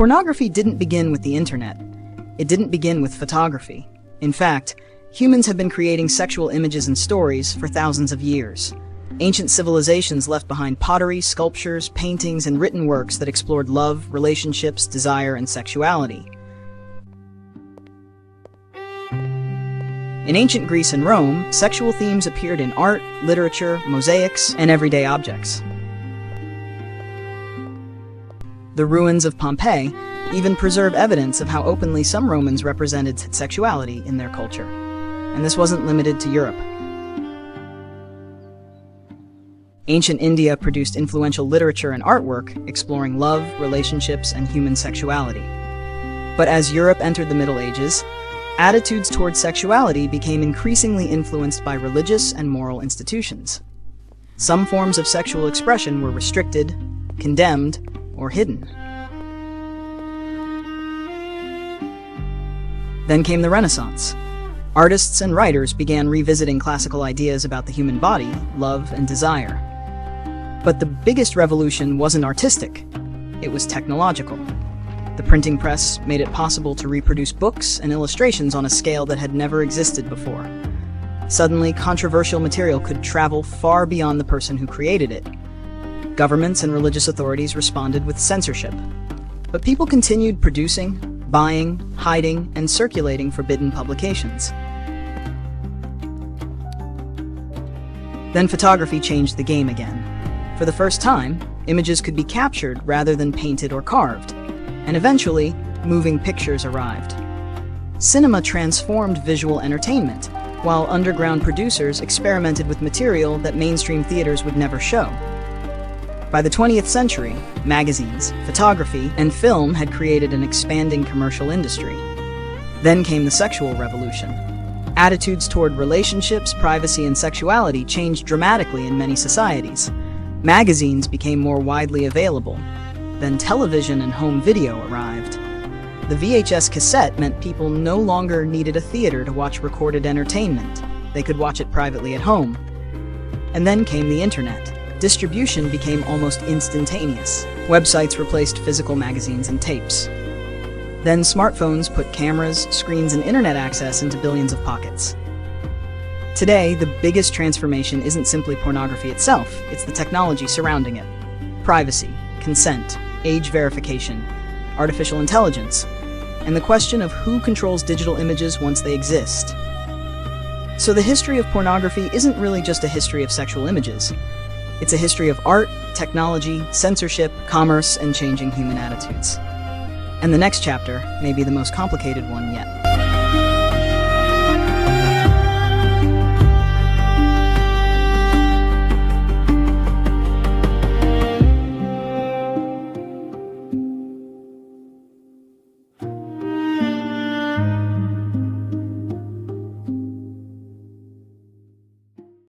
Pornography didn't begin with the internet. It didn't begin with photography. In fact, humans have been creating sexual images and stories for thousands of years. Ancient civilizations left behind pottery, sculptures, paintings, and written works that explored love, relationships, desire, and sexuality. In ancient Greece and Rome, sexual themes appeared in art, literature, mosaics, and everyday objects. The ruins of Pompeii even preserve evidence of how openly some Romans represented sexuality in their culture. And this wasn't limited to Europe. Ancient India produced influential literature and artwork exploring love, relationships, and human sexuality. But as Europe entered the Middle Ages, attitudes towards sexuality became increasingly influenced by religious and moral institutions. Some forms of sexual expression were restricted, condemned, or hidden. Then came the Renaissance. Artists and writers began revisiting classical ideas about the human body, love, and desire. But the biggest revolution wasn't artistic, it was technological. The printing press made it possible to reproduce books and illustrations on a scale that had never existed before. Suddenly, controversial material could travel far beyond the person who created it. Governments and religious authorities responded with censorship. But people continued producing, buying, hiding, and circulating forbidden publications. Then photography changed the game again. For the first time, images could be captured rather than painted or carved, and eventually, moving pictures arrived. Cinema transformed visual entertainment, while underground producers experimented with material that mainstream theaters would never show. By the 20th century, magazines, photography, and film had created an expanding commercial industry. Then came the sexual revolution. Attitudes toward relationships, privacy, and sexuality changed dramatically in many societies. Magazines became more widely available. Then television and home video arrived. The VHS cassette meant people no longer needed a theater to watch recorded entertainment. They could watch it privately at home. And then came the internet. Distribution became almost instantaneous. Websites replaced physical magazines and tapes. Then smartphones put cameras, screens, and internet access into billions of pockets. Today, the biggest transformation isn't simply pornography itself, it's the technology surrounding it. Privacy, consent, age verification, artificial intelligence, and the question of who controls digital images once they exist. So the history of pornography isn't really just a history of sexual images. It's a history of art, technology, censorship, commerce, and changing human attitudes. And the next chapter may be the most complicated one yet.